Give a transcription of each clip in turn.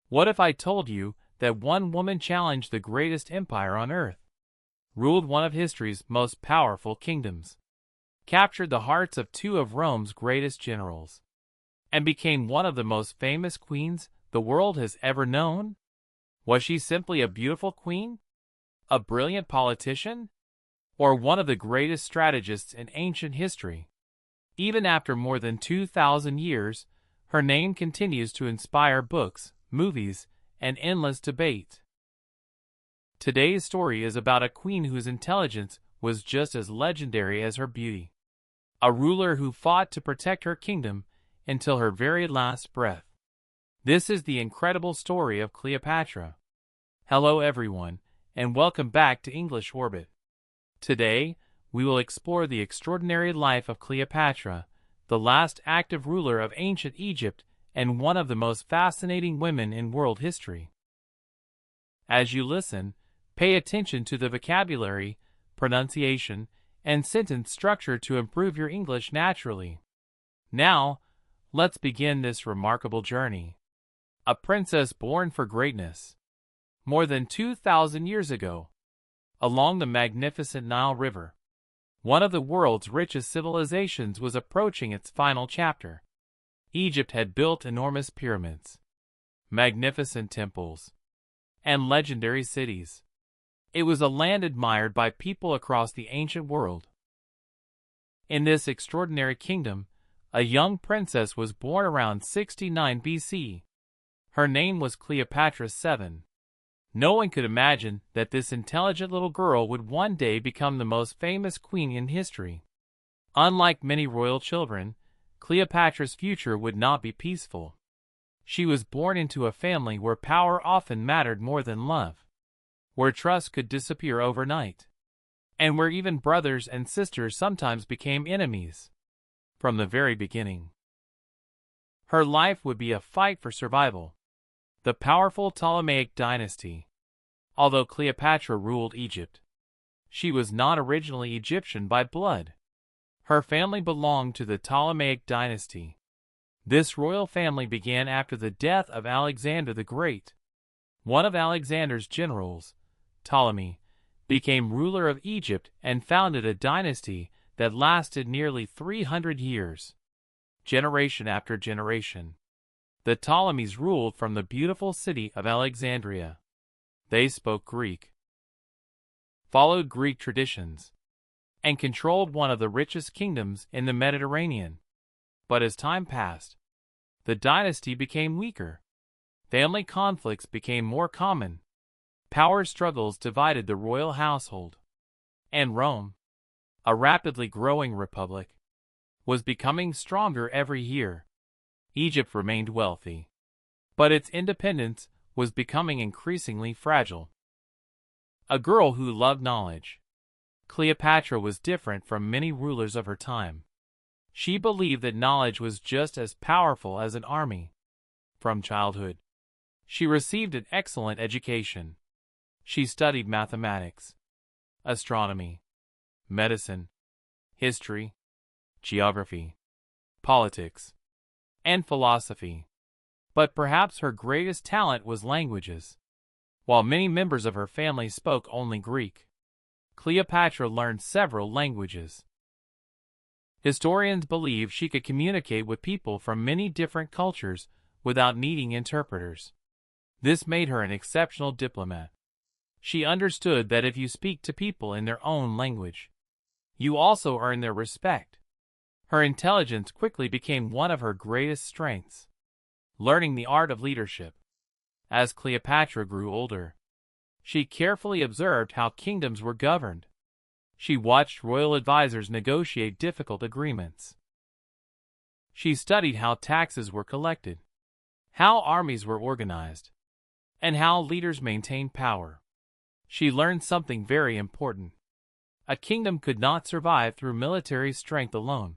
What if I told you that one woman challenged the greatest empire on earth, ruled one of history's most powerful kingdoms, captured the hearts of two of Rome's greatest generals, and became one of the most famous queens the world has ever known? Was she simply a beautiful queen, a brilliant politician, or one of the greatest strategists in ancient history? Even after more than 2,000 years, her name continues to inspire books, movies, and endless debate. Today's story is about a queen whose intelligence was just as legendary as her beauty. A ruler who fought to protect her kingdom until her very last breath. This is the incredible story of Cleopatra. Hello everyone, and welcome back to English Orbit. Today, we will explore the extraordinary life of Cleopatra, the last active ruler of ancient Egypt and one of the most fascinating women in world history. As you listen, pay attention to the vocabulary, pronunciation, and sentence structure to improve your English naturally. Now, let's begin this remarkable journey. A princess born for greatness. More than 2,000 years ago, along the magnificent Nile River, one of the world's richest civilizations was approaching its final chapter. Egypt had built enormous pyramids, magnificent temples, and legendary cities. It was a land admired by people across the ancient world. In this extraordinary kingdom, a young princess was born around 69 BC. Her name was Cleopatra VII. No one could imagine that this intelligent little girl would one day become the most famous queen in history. Unlike many royal children, Cleopatra's future would not be peaceful. She was born into a family where power often mattered more than love, where trust could disappear overnight, and where even brothers and sisters sometimes became enemies. From the very beginning, her life would be a fight for survival. The powerful Ptolemaic dynasty. Although Cleopatra ruled Egypt, she was not originally Egyptian by blood. Her family belonged to the Ptolemaic dynasty. This royal family began after the death of Alexander the Great. One of Alexander's generals, Ptolemy, became ruler of Egypt and founded a dynasty that lasted nearly 300 years. Generation after generation, the Ptolemies ruled from the beautiful city of Alexandria. They spoke Greek, followed Greek traditions, and controlled one of the richest kingdoms in the Mediterranean. But as time passed, the dynasty became weaker. Family conflicts became more common. Power struggles divided the royal household. And Rome, a rapidly growing republic, was becoming stronger every year. Egypt remained wealthy, but its independence was becoming increasingly fragile. A girl who loved knowledge, Cleopatra was different from many rulers of her time. She believed that knowledge was just as powerful as an army. From childhood, she received an excellent education. She studied mathematics, astronomy, medicine, history, geography, politics, and philosophy. But perhaps her greatest talent was languages. While many members of her family spoke only Greek, Cleopatra learned several languages. Historians believe she could communicate with people from many different cultures without needing interpreters. This made her an exceptional diplomat. She understood that if you speak to people in their own language, you also earn their respect. Her intelligence quickly became one of her greatest strengths. Learning the art of leadership. As Cleopatra grew older, she carefully observed how kingdoms were governed. She watched royal advisors negotiate difficult agreements. She studied how taxes were collected, how armies were organized, and how leaders maintained power. She learned something very important. A kingdom could not survive through military strength alone.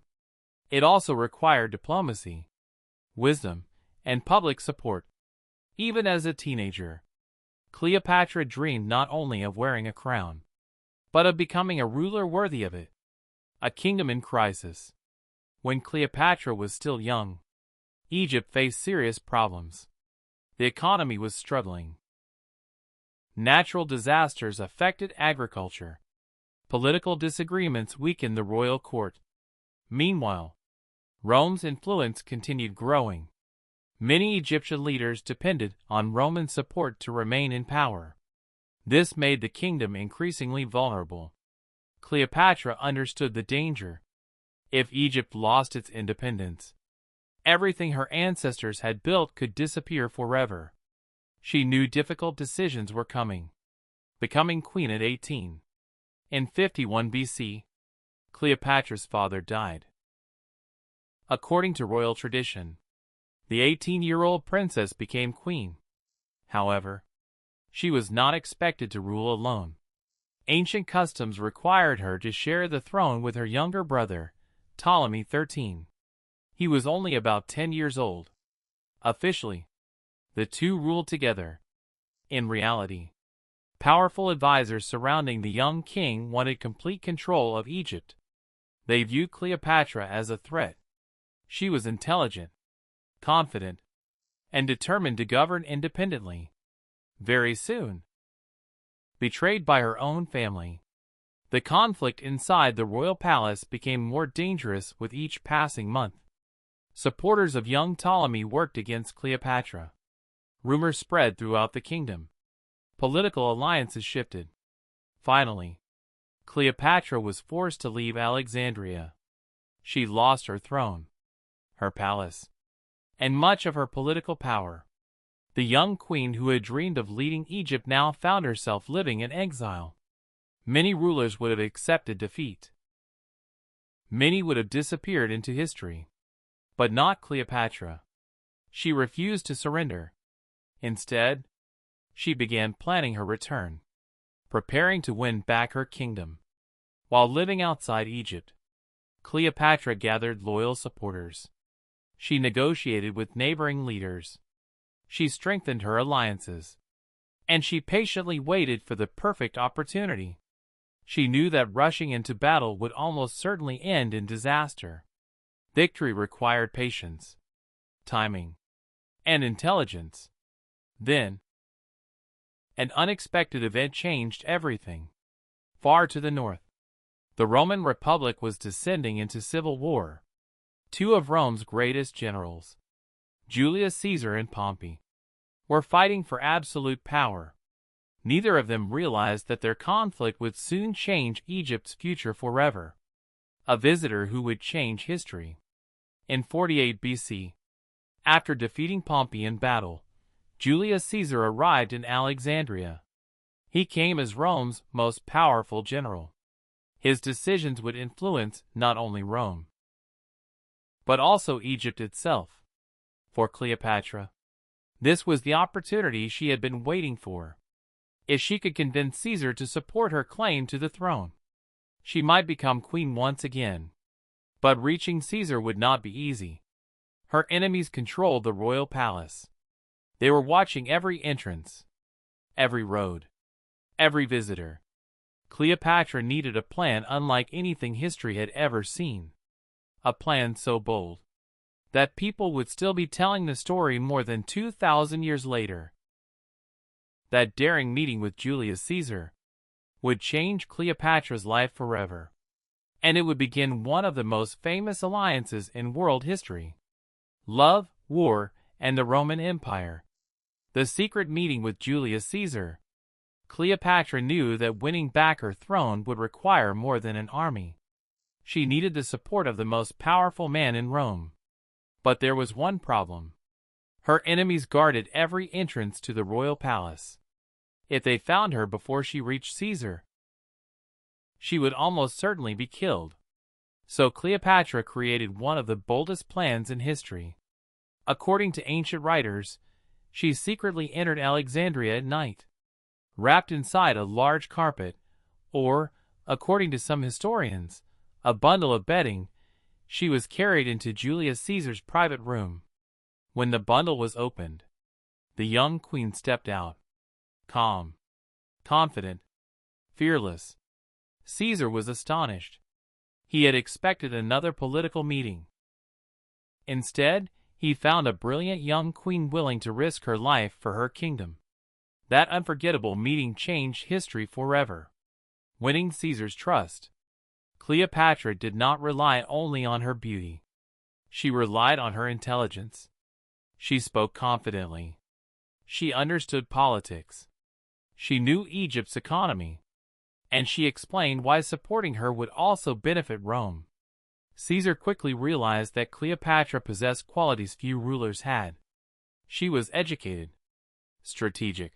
It also required diplomacy, wisdom, and public support. Even as a teenager, Cleopatra dreamed not only of wearing a crown, but of becoming a ruler worthy of it. A kingdom in crisis. When Cleopatra was still young, Egypt faced serious problems. The economy was struggling. Natural disasters affected agriculture. Political disagreements weakened the royal court. Meanwhile, Rome's influence continued growing. Many Egyptian leaders depended on Roman support to remain in power. This made the kingdom increasingly vulnerable. Cleopatra understood the danger. If Egypt lost its independence, everything her ancestors had built could disappear forever. She knew difficult decisions were coming. Becoming queen at 18. In 51 BC, Cleopatra's father died. According to royal tradition, the 18-year-old princess became queen. However, she was not expected to rule alone. Ancient customs required her to share the throne with her younger brother, Ptolemy XIII. He was only about 10 years old. Officially, the two ruled together. In reality, powerful advisors surrounding the young king wanted complete control of Egypt. They viewed Cleopatra as a threat. She was intelligent, confident, and determined to govern independently. Very soon, betrayed by her own family, the conflict inside the royal palace became more dangerous with each passing month. Supporters of young Ptolemy worked against Cleopatra. Rumors spread throughout the kingdom. Political alliances shifted. Finally, Cleopatra was forced to leave Alexandria. She lost her throne, her palace, and much of her political power. The young queen who had dreamed of leading Egypt now found herself living in exile. Many rulers would have accepted defeat. Many would have disappeared into history. But not Cleopatra. She refused to surrender. Instead, she began planning her return, preparing to win back her kingdom. While living outside Egypt, Cleopatra gathered loyal supporters. She negotiated with neighboring leaders. She strengthened her alliances. And she patiently waited for the perfect opportunity. She knew that rushing into battle would almost certainly end in disaster. Victory required patience, timing, and intelligence. Then, an unexpected event changed everything. Far to the north, the Roman Republic was descending into civil war. Two of Rome's greatest generals, Julius Caesar and Pompey, were fighting for absolute power. Neither of them realized that their conflict would soon change Egypt's future forever. A visitor who would change history. In 48 BC, after defeating Pompey in battle, Julius Caesar arrived in Alexandria. He came as Rome's most powerful general. His decisions would influence not only Rome, but also Egypt itself. For Cleopatra, this was the opportunity she had been waiting for. If she could convince Caesar to support her claim to the throne, she might become queen once again. But reaching Caesar would not be easy. Her enemies controlled the royal palace. They were watching every entrance, every road, every visitor. Cleopatra needed a plan unlike anything history had ever seen. A plan so bold that people would still be telling the story more than 2,000 years later. That daring meeting with Julius Caesar would change Cleopatra's life forever. And it would begin one of the most famous alliances in world history. Love, war, and the Roman Empire. The secret meeting with Julius Caesar. Cleopatra knew that winning back her throne would require more than an army. She needed the support of the most powerful man in Rome. But there was one problem. Her enemies guarded every entrance to the royal palace. If they found her before she reached Caesar, she would almost certainly be killed. So Cleopatra created one of the boldest plans in history. According to ancient writers, she secretly entered Alexandria at night. Wrapped inside a large carpet, or, according to some historians, a bundle of bedding, she was carried into Julius Caesar's private room. When the bundle was opened, the young queen stepped out. Calm, confident, fearless. Caesar was astonished. He had expected another political meeting. Instead, he found a brilliant young queen willing to risk her life for her kingdom. That unforgettable meeting changed history forever. Winning Caesar's trust. Cleopatra did not rely only on her beauty. She relied on her intelligence. She spoke confidently. She understood politics. She knew Egypt's economy. And she explained why supporting her would also benefit Rome. Caesar quickly realized that Cleopatra possessed qualities few rulers had. She was educated, strategic,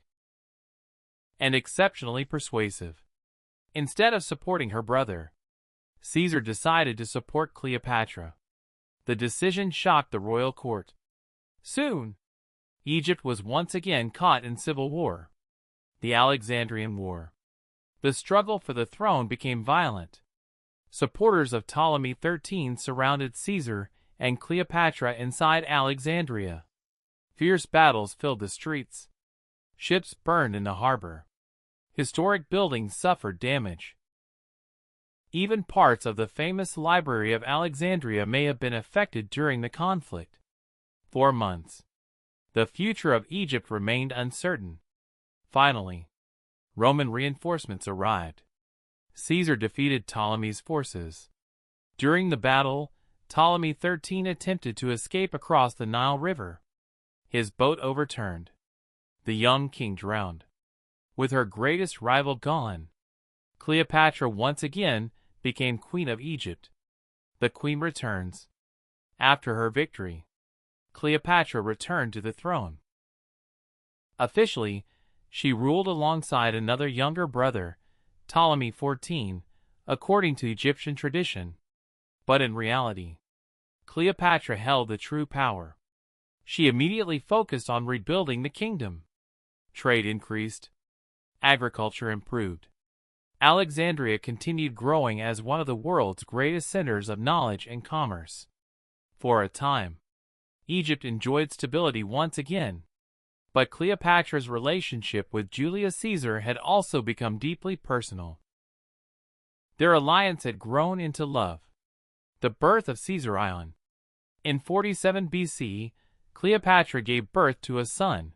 and exceptionally persuasive. Instead of supporting her brother, Caesar decided to support Cleopatra. The decision shocked the royal court. Soon, Egypt was once again caught in civil war. The Alexandrian War. The struggle for the throne became violent. Supporters of Ptolemy XIII surrounded Caesar and Cleopatra inside Alexandria. Fierce battles filled the streets. Ships burned in the harbor. Historic buildings suffered damage. Even parts of the famous Library of Alexandria may have been affected during the conflict. 4 months. The future of Egypt remained uncertain. Finally, Roman reinforcements arrived. Caesar defeated Ptolemy's forces. During the battle, Ptolemy XIII attempted to escape across the Nile River. His boat overturned. The young king drowned. With her greatest rival gone, Cleopatra once again became queen of Egypt. The queen returns. After her victory, Cleopatra returned to the throne. Officially, she ruled alongside another younger brother, Ptolemy XIV, according to Egyptian tradition. But in reality, Cleopatra held the true power. She immediately focused on rebuilding the kingdom. Trade increased. Agriculture improved. Alexandria continued growing as one of the world's greatest centers of knowledge and commerce. For a time, Egypt enjoyed stability once again. But Cleopatra's relationship with Julius Caesar had also become deeply personal. Their alliance had grown into love. The birth of Caesar Ion. In 47 BC, Cleopatra gave birth to a son.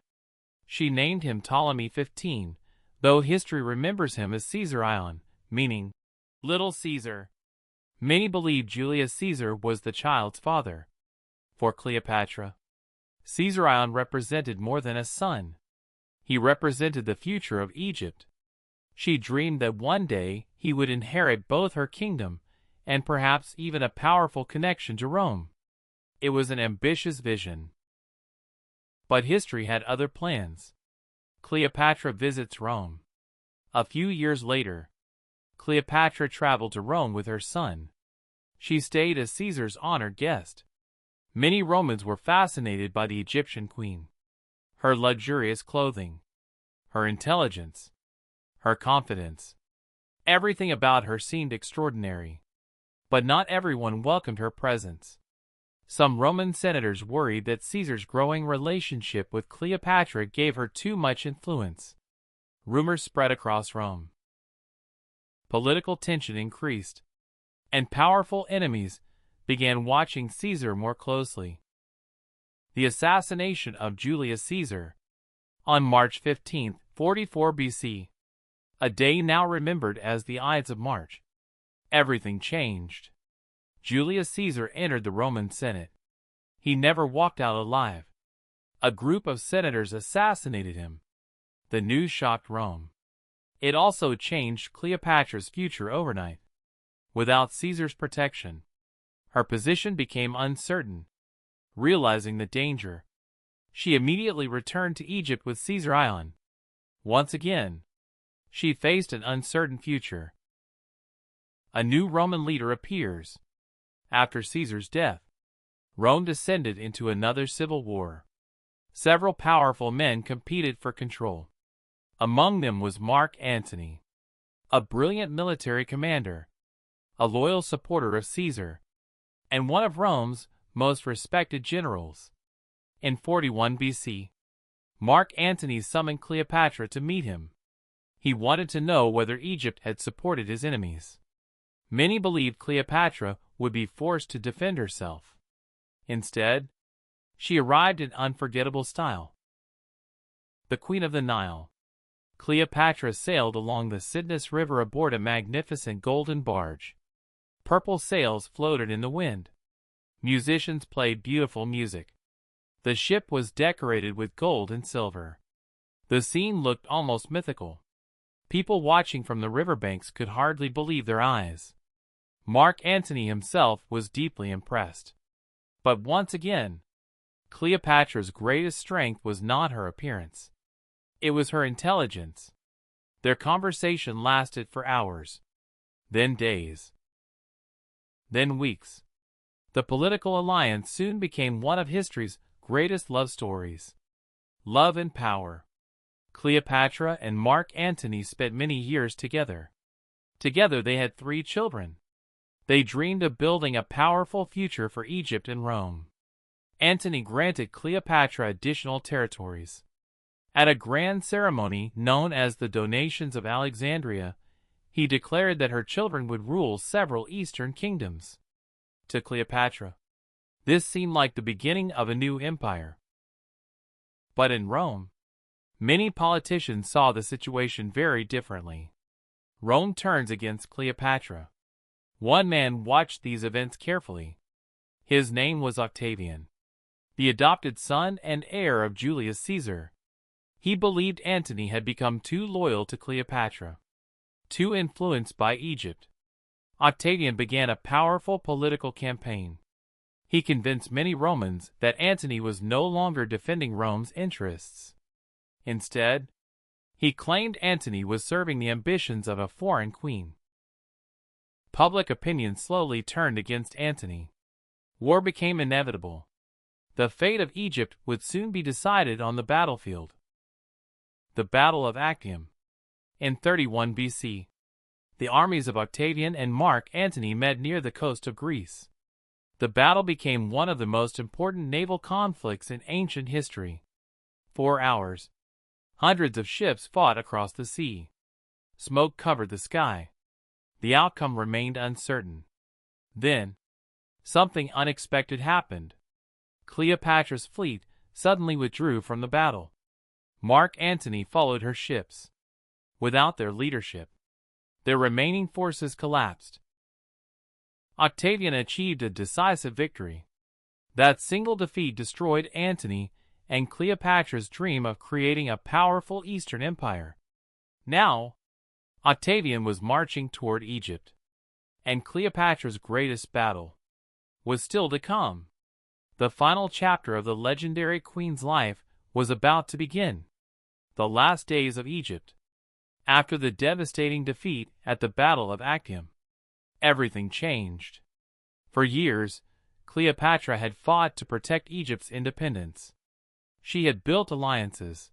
She named him Ptolemy XV, though history remembers him as Caesar Ion, meaning Little Caesar. Many believe Julius Caesar was the child's father. For Cleopatra, Caesar Ion represented more than a son. He represented the future of Egypt. She dreamed that one day he would inherit both her kingdom and perhaps even a powerful connection to Rome. It was an ambitious vision. But history had other plans. Cleopatra visits Rome. A few years later, Cleopatra traveled to Rome with her son. She stayed as Caesar's honored guest. Many Romans were fascinated by the Egyptian queen. Her luxurious clothing, her intelligence, her confidence. Everything about her seemed extraordinary. But not everyone welcomed her presence. Some Roman senators worried that Caesar's growing relationship with Cleopatra gave her too much influence. Rumors spread across Rome. Political tension increased, and powerful enemies began watching Caesar more closely. The assassination of Julius Caesar on March 15, 44 BC, a day now remembered as the Ides of March. Everything changed. Julius Caesar entered the Roman Senate. He never walked out alive. A group of senators assassinated him. The news shocked Rome. It also changed Cleopatra's future overnight. Without Caesar's protection, her position became uncertain. Realizing the danger, she immediately returned to Egypt with Caesar Ion. Once again, she faced an uncertain future. A new Roman leader appears. After Caesar's death, Rome descended into another civil war. Several powerful men competed for control. Among them was Mark Antony, a brilliant military commander, a loyal supporter of Caesar, and one of Rome's most respected generals. In 41 BC, Mark Antony summoned Cleopatra to meet him. He wanted to know whether Egypt had supported his enemies. Many believed Cleopatra would be forced to defend herself. Instead, She arrived in unforgettable style. The Queen of the Nile. Cleopatra sailed along the Cydnus River aboard a magnificent golden barge. Purple sails floated in the wind. Musicians played beautiful music. The ship was decorated with gold and silver. The scene looked almost mythical. People watching from the riverbanks could hardly believe their eyes. Mark Antony himself was deeply impressed. But once again, Cleopatra's greatest strength was not her appearance. It was her intelligence. Their conversation lasted for hours, then days, then weeks. The political alliance soon became one of history's greatest love stories. Love and power. Cleopatra and Mark Antony spent many years together. Together they had 3 children. They dreamed of building a powerful future for Egypt and Rome. Antony granted Cleopatra additional territories. At a grand ceremony known as the Donations of Alexandria, he declared that her children would rule several eastern kingdoms. To Cleopatra, this seemed like the beginning of a new empire. But in Rome, many politicians saw the situation very differently. Rome turns against Cleopatra. One man watched these events carefully. His name was Octavian, the adopted son and heir of Julius Caesar. He believed Antony had become too loyal to Cleopatra, too influenced by Egypt. Octavian began a powerful political campaign. He convinced many Romans that Antony was no longer defending Rome's interests. Instead, he claimed Antony was serving the ambitions of a foreign queen. Public opinion slowly turned against Antony. War became inevitable. The fate of Egypt would soon be decided on the battlefield. The Battle of Actium. In 31 BC, the armies of Octavian and Mark Antony met near the coast of Greece. The battle became one of the most important naval conflicts in ancient history. 4 hours. Hundreds of ships fought across the sea. Smoke covered the sky. The outcome remained uncertain. Then, something unexpected happened. Cleopatra's fleet suddenly withdrew from the battle. Mark Antony followed her ships. Without their leadership, their remaining forces collapsed. Octavian achieved a decisive victory. That single defeat destroyed Antony and Cleopatra's dream of creating a powerful Eastern Empire. Now, Octavian was marching toward Egypt, and Cleopatra's greatest battle was still to come. The final chapter of the legendary queen's life was about to begin. The last days of Egypt. After the devastating defeat at the Battle of Actium, everything changed. For years, Cleopatra had fought to protect Egypt's independence. She had built alliances,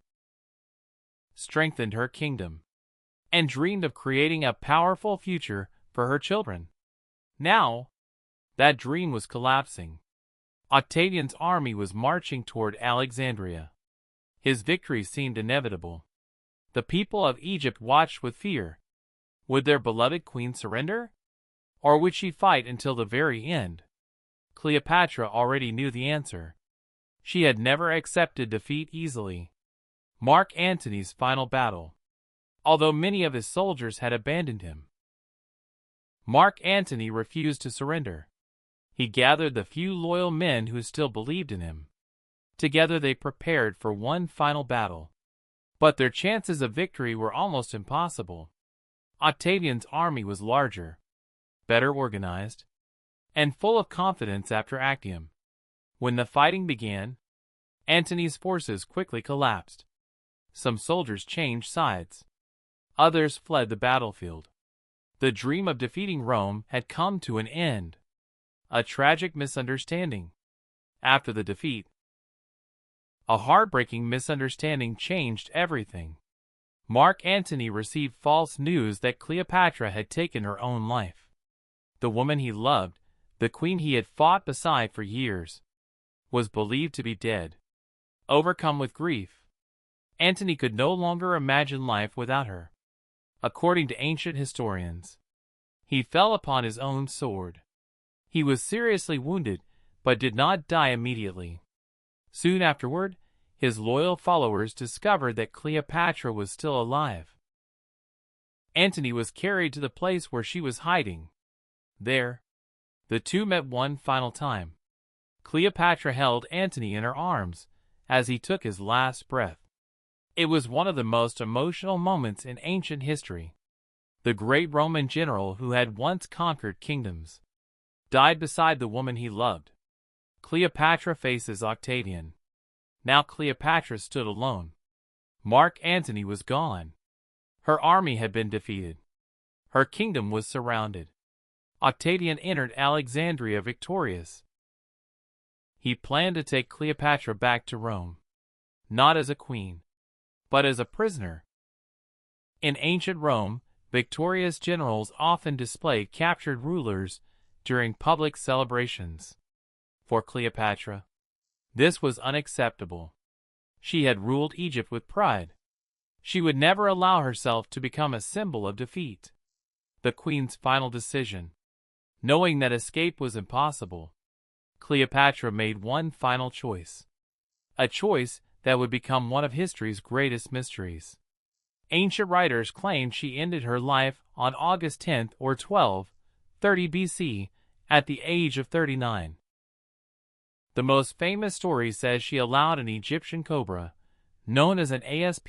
strengthened her kingdom, and dreamed of creating a powerful future for her children. Now, that dream was collapsing. Octavian's army was marching toward Alexandria. His victory seemed inevitable. The people of Egypt watched with fear. Would their beloved queen surrender? Or would she fight until the very end? Cleopatra already knew the answer. She had never accepted defeat easily. Mark Antony's final battle. Although many of his soldiers had abandoned him, Mark Antony refused to surrender. He gathered the few loyal men who still believed in him. Together they prepared for one final battle. But their chances of victory were almost impossible. Octavian's army was larger, better organized, and full of confidence after Actium. When the fighting began, Antony's forces quickly collapsed. Some soldiers changed sides. Others fled the battlefield. The dream of defeating Rome had come to an end. A tragic misunderstanding. After the defeat, a heartbreaking misunderstanding changed everything. Mark Antony received false news that Cleopatra had taken her own life. The woman he loved, the queen he had fought beside for years, was believed to be dead. Overcome with grief, Antony could no longer imagine life without her. According to ancient historians, he fell upon his own sword. He was seriously wounded, but did not die immediately. Soon afterward, his loyal followers discovered that Cleopatra was still alive. Antony was carried to the place where she was hiding. There, the two met one final time. Cleopatra held Antony in her arms as he took his last breath. It was one of the most emotional moments in ancient history. The great Roman general who had once conquered kingdoms died beside the woman he loved. Cleopatra faces Octavian. Now Cleopatra stood alone. Mark Antony was gone. Her army had been defeated. Her kingdom was surrounded. Octavian entered Alexandria victorious. He planned to take Cleopatra back to Rome, not as a queen, but as a prisoner. In ancient Rome, victorious generals often displayed captured rulers during public celebrations. For Cleopatra, this was unacceptable. She had ruled Egypt with pride. She would never allow herself to become a symbol of defeat. The queen's final decision. Knowing that escape was impossible, Cleopatra made one final choice. A choice that would become one of history's greatest mysteries. Ancient writers claim she ended her life on August 10 or 12, 30 BC, at the age of 39. The most famous story says she allowed an Egyptian cobra, known as an asp,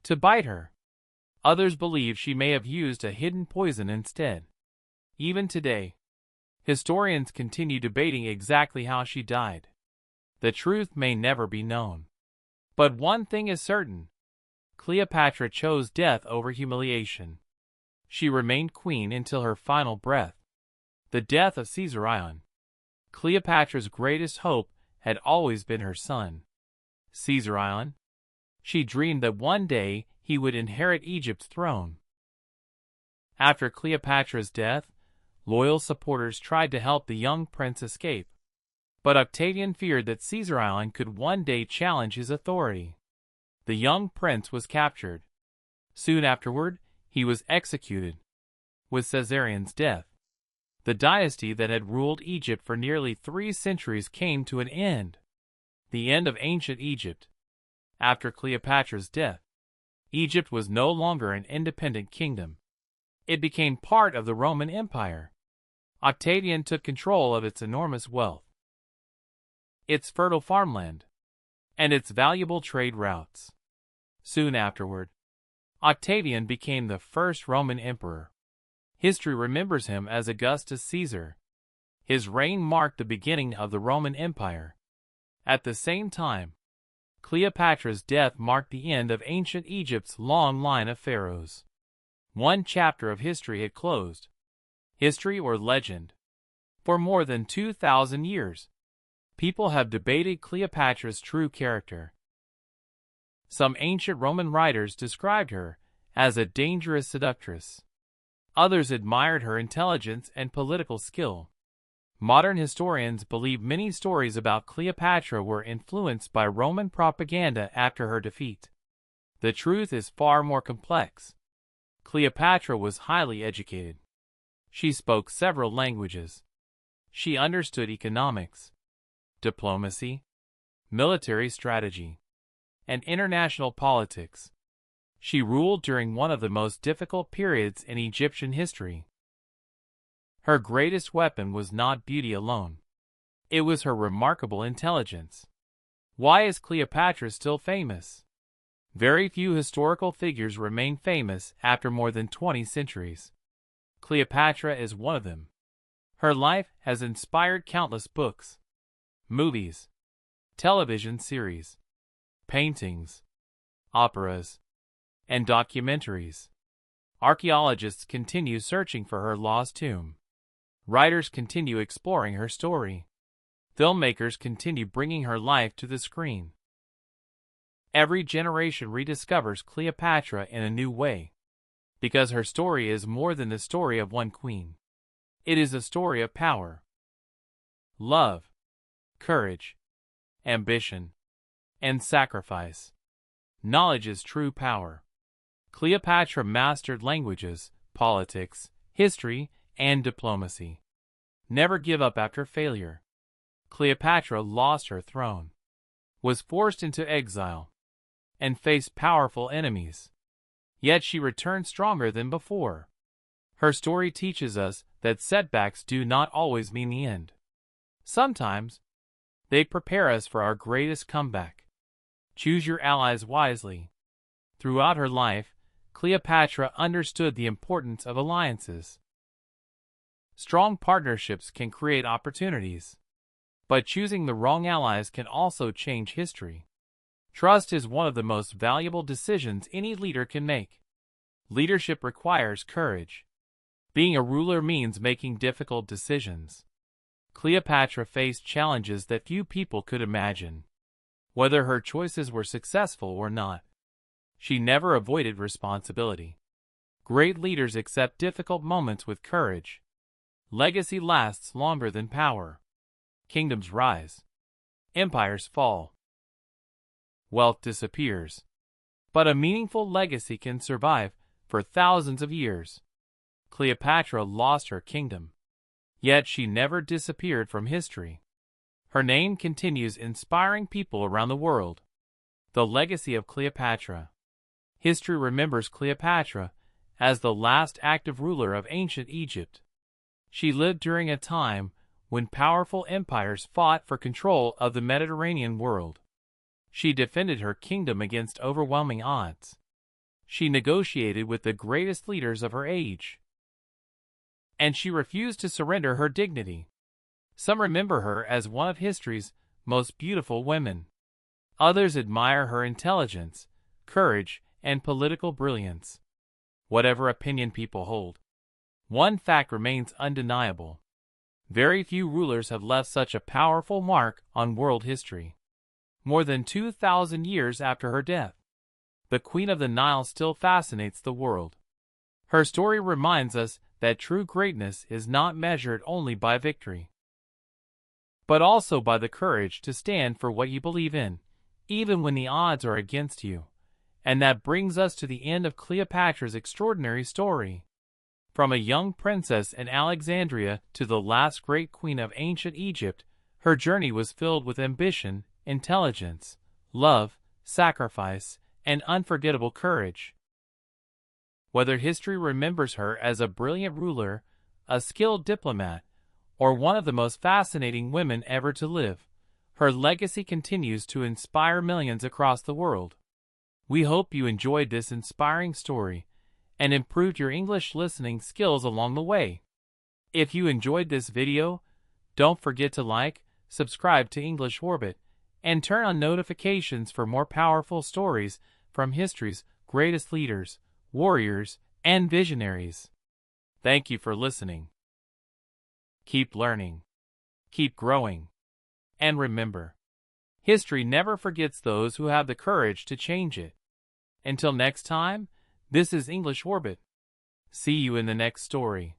to bite her. Others believe she may have used a hidden poison instead. Even today, historians continue debating exactly how she died. The truth may never be known. But one thing is certain. Cleopatra chose death over humiliation. She remained queen until her final breath. The death of Caesarion. Cleopatra's greatest hope had always been her son, Caesarion. She dreamed that one day he would inherit Egypt's throne. After Cleopatra's death, loyal supporters tried to help the young prince escape. But Octavian feared that Caesarion could one day challenge his authority. The young prince was captured. Soon afterward, he was executed. With Caesarion's death, the dynasty that had ruled Egypt for nearly 3 centuries came to an end. The end of ancient Egypt. After Cleopatra's death, Egypt was no longer an independent kingdom. It became part of the Roman Empire. Octavian took control of its enormous wealth, its fertile farmland, and its valuable trade routes. Soon afterward, Octavian became the first Roman emperor. History remembers him as Augustus Caesar. His reign marked the beginning of the Roman Empire. At the same time, Cleopatra's death marked the end of ancient Egypt's long line of pharaohs. One chapter of history had closed. History or legend. For more than 2,000 years, people have debated Cleopatra's true character. Some ancient Roman writers described her as a dangerous seductress. Others admired her intelligence and political skill. Modern historians believe many stories about Cleopatra were influenced by Roman propaganda after her defeat. The truth is far more complex. Cleopatra was highly educated. She spoke several languages. She understood economics, diplomacy, military strategy, and international politics. She ruled during one of the most difficult periods in Egyptian history. Her greatest weapon was not beauty alone. It was her remarkable intelligence. Why is Cleopatra still famous? Very few historical figures remain famous after more than 20 centuries. Cleopatra is one of them. Her life has inspired countless books, movies, television series, paintings, operas, and documentaries. Archaeologists continue searching for her lost tomb. Writers continue exploring her story. Filmmakers continue bringing her life to the screen. Every generation rediscovers Cleopatra in a new way, because her story is more than the story of one queen. It is a story of power, love, courage, ambition, and sacrifice. Knowledge is true power. Cleopatra mastered languages, politics, history, and diplomacy. Never give up after failure. Cleopatra lost her throne, was forced into exile, and faced powerful enemies. Yet she returned stronger than before. Her story teaches us that setbacks do not always mean the end. Sometimes, they prepare us for our greatest comeback. Choose your allies wisely. Throughout her life, Cleopatra understood the importance of alliances. Strong partnerships can create opportunities, but choosing the wrong allies can also change history. Trust is one of the most valuable decisions any leader can make. Leadership requires courage. Being a ruler means making difficult decisions. Cleopatra faced challenges that few people could imagine. Whether her choices were successful or not, she never avoided responsibility. Great leaders accept difficult moments with courage. Legacy lasts longer than power. Kingdoms rise. Empires fall. Wealth disappears. But a meaningful legacy can survive for thousands of years. Cleopatra lost her kingdom, yet she never disappeared from history. Her name continues inspiring people around the world. The legacy of Cleopatra. History remembers Cleopatra as the last active ruler of ancient Egypt. She lived during a time when powerful empires fought for control of the Mediterranean world. She defended her kingdom against overwhelming odds. She negotiated with the greatest leaders of her age, and she refused to surrender her dignity. Some remember her as one of history's most beautiful women. Others admire her intelligence, courage, and political brilliance. Whatever opinion people hold, one fact remains undeniable. Very few rulers have left such a powerful mark on world history. More than 2,000 years after her death, the Queen of the Nile still fascinates the world. Her story reminds us that true greatness is not measured only by victory, but also by the courage to stand for what you believe in, even when the odds are against you. And that brings us to the end of Cleopatra's extraordinary story. From a young princess in Alexandria to the last great queen of ancient Egypt, her journey was filled with ambition, intelligence, love, sacrifice, and unforgettable courage. Whether history remembers her as a brilliant ruler, a skilled diplomat, or one of the most fascinating women ever to live, her legacy continues to inspire millions across the world. We hope you enjoyed this inspiring story and improved your English listening skills along the way. If you enjoyed this video, don't forget to like, subscribe to English Orbit, and turn on notifications for more powerful stories from history's greatest leaders, warriors, and visionaries. Thank you for listening. Keep learning, keep growing, and remember, history never forgets those who have the courage to change it. Until next time, this is English Orbit. See you in the next story.